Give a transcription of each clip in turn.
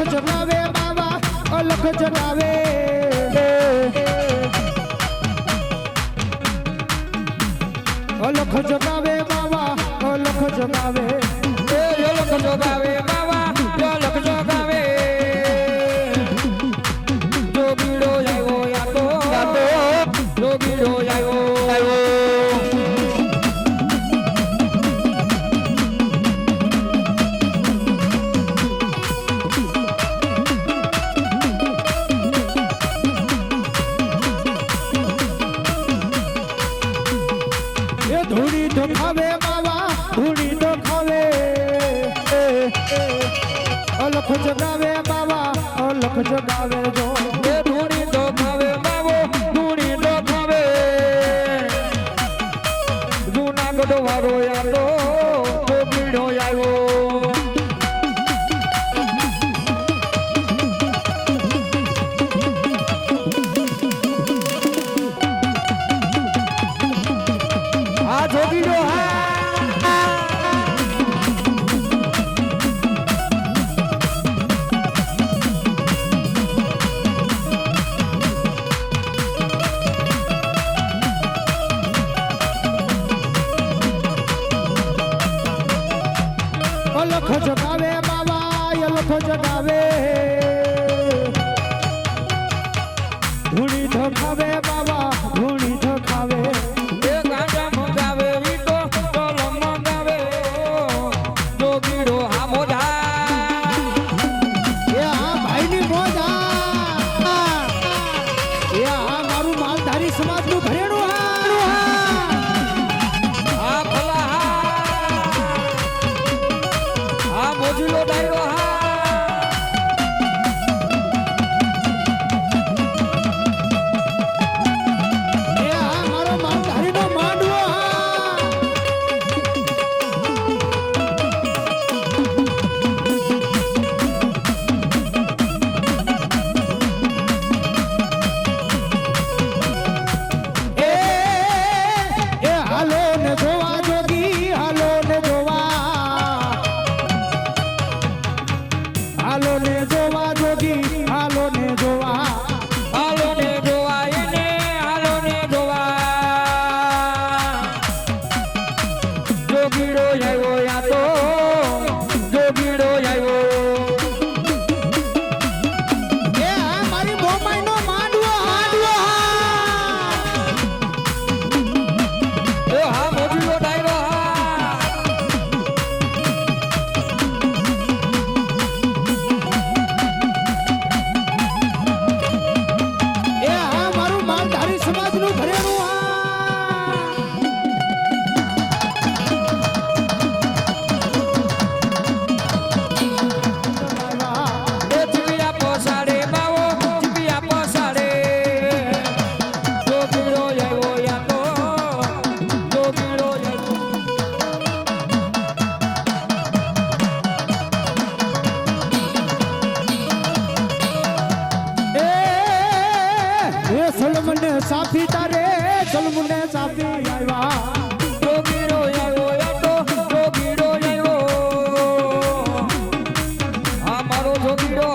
જગાવે બાબા અલખ જગાવે અલખ જગાવે બાબા અલખ જગાવે અલખ જગાવે બાબા અલખ જગાવે જોગીડો આવ્યો યાતો જોગીડો આવ્યો ધૂળી તો ખાવે બાબા ધૂળી તો ખાવે અલખ જગાવે બાબા અલખ જગાવે જો ધૂણી તો ખાવે બાબો ધૂણી તો ખાવે જૂનાગઢ વાળો યાદો જોગીડો આવ્યો આ જોગીડો અલખ જગાવે બાબા અલખ જગાવે ધૂળી તો ખાવે બાબા ધૂળી તો ખાવે એ ગાંજા મંગાવે વીટો તોલો મંગાવે જોગીડો આ મોજા એ આ ભાઈની મોજ એ આ મારું માલધારી સમાજનું ઘરેણું આ ભલા આ મોજીલો ડાયરો એ આ મારો માલધારીનો માંડવો એ હાલો ને જોવા જોગી હાલો ને જોવા હાલો ને જોવા જોગી હાલો ને જોવા હાલો ને જોવા એને હાલો ને જોવા જોગીડો આવ્યો યા તો જોગીડો આવ્યો એ આ મારી બોમાઈનો માંડવો માંડવો એ હા મોજીલો ડાયરો એ આ મારું માલધારી સમાજનું ઘરેણું એ ચીપિયા પોસાડે બાવો ચીપિયા પોસાડે જોગીડો આવ્યો યા તો જોગીડો આવ્યો એ સલમને સાફી તારે સલમને સાફી આવ્યા જોગીડો આવ્યો યા તો જોગીડો આવ્યો આ મારો જોગીડો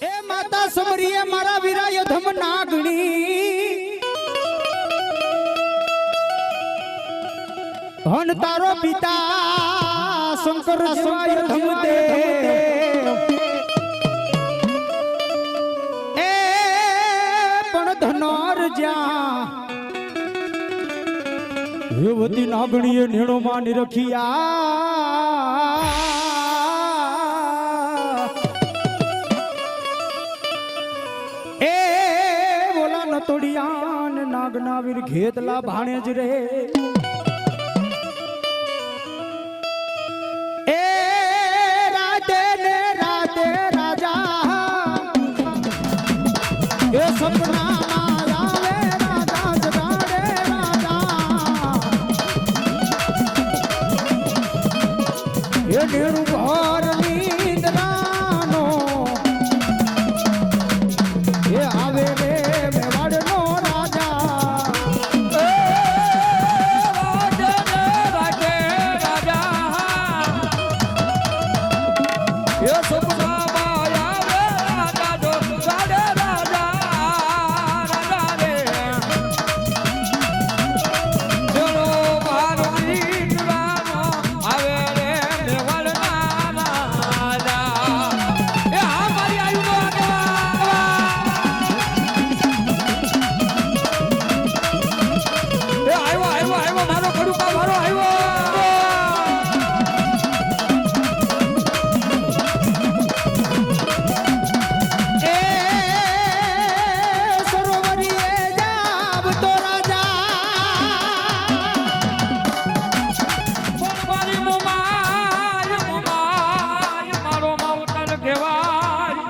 એ માતા સમરીએ મારા વીરાય ધમ નાગણી ધન તારો પિતા શંકર જેવાય ધમ દે એ પણ ધનોર જ્યાં હેવતી નાગણીએ નેણો માં નિરખિયા એ બોલા ન તો તોડિયા ને નાગના વીર ઘેતલા ભાણે જ રે એ રાતે ને રાતે રાજા એ સપનામાં આવે રાજા જગાડે રાજા એ નિર્ભર નીંદરાનો એ આવે રે મેવાડનો રાજા એ રાતે રાજા એ સપનામાં આવે રાજા જો ગાડે રાજા રાજા રે ચલો ભારતી રાનો આવે રે મેવાડના રાજા એ આ મારી આયુનો આવ્યો મારો ખડુકા મારો આવ્યો એ સરોવરીએ જાવ તો રાજા મારી મોમાય મારો માવતર કહેવાય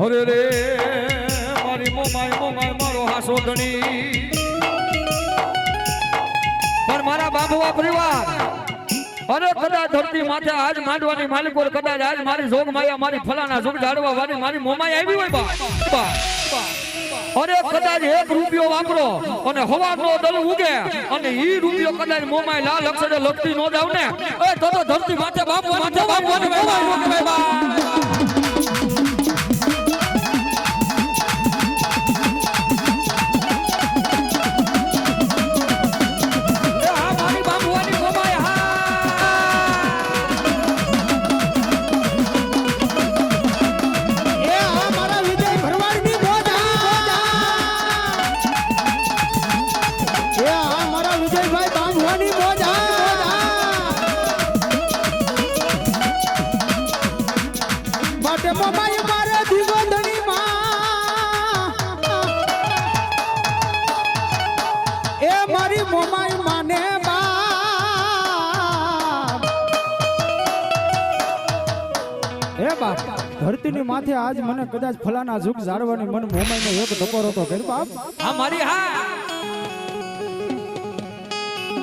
અરે રે મારી મોમાય મારો હાસો ધણી પણ મારા બાબુઆ પરિવાર અરે કદાચ ધરતી માથે આજ માંડવાની માલિકો કદાચ આજ મારી જોગ માયા મારી ફલાના જોગ જાડવા વાળી મારી મોમાઈ આવી હોય બા અરે કદાચ એક રૂપિયો વાપરો અને હવાનો દલ ઉગે અને ઈ રૂપિયો કદાચ મોમાઈ લાલ અક્ષરે લખતી નો જાવ ને એ તો ધરતી માથે બાપુ અને મોમાઈ નો કહેવાય બા એ આ મારા વિજય ભરવાડની મોજા એ આ મારા વિજયભાઈ બાંધવાની મોજા માટે મોમાઈ મારે દીગોધણી માં એ મારી મોમાઈ માને બાપ હે બાપ ધરતીની માથે આજ મને કદાચ ફલાના ઝુક ઝાડવાની મન મોમાઈનો એક ટકોરો તો કર બાપ આ મારી હા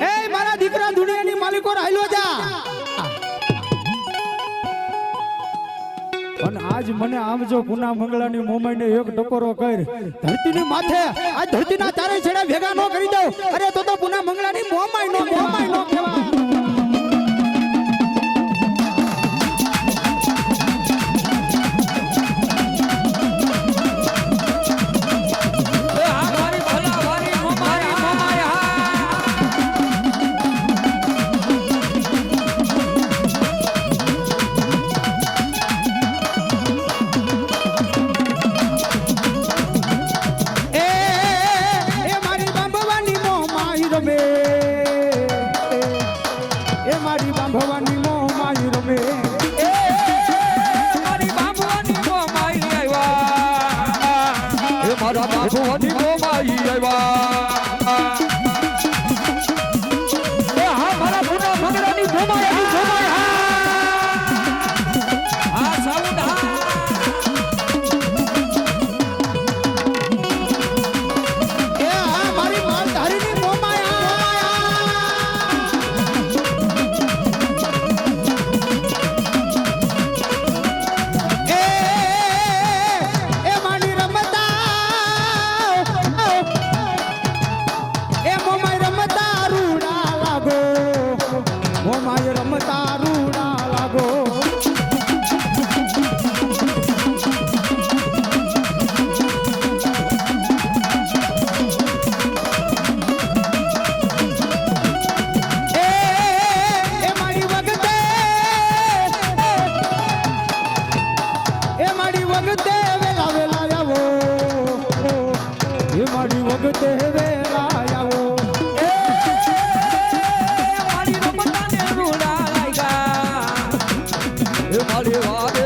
એ મારા દીકરા દુનિયાની માલિકો રાયલો જા અને આજ મને આમ જો પુના મંગળાની મોમાઈને એક ટકોરો કર ધરતીની માથે આ ધરતીના ચારે છેડા ભેગા નો કરી દઉં અરે તો પુના મંગળાની મોમાઈનો કહેવાય ભવાની મોમાઈ રમે એ મારી બાબુની મોમાઈ આવ્યા એ મારા બાબુની મોમાઈ આવ્યા એ હા મારા પુના મંગળાની મોમાઈ હા સાઉન્ડ હા એ આ મારી માલધારીની મોમાઈ મોમાઈ રમતા રૂડા લાગો એ મારી વગતે વેલા વેલા આવો એ મારી વગતે વેલા આવો મારી વારે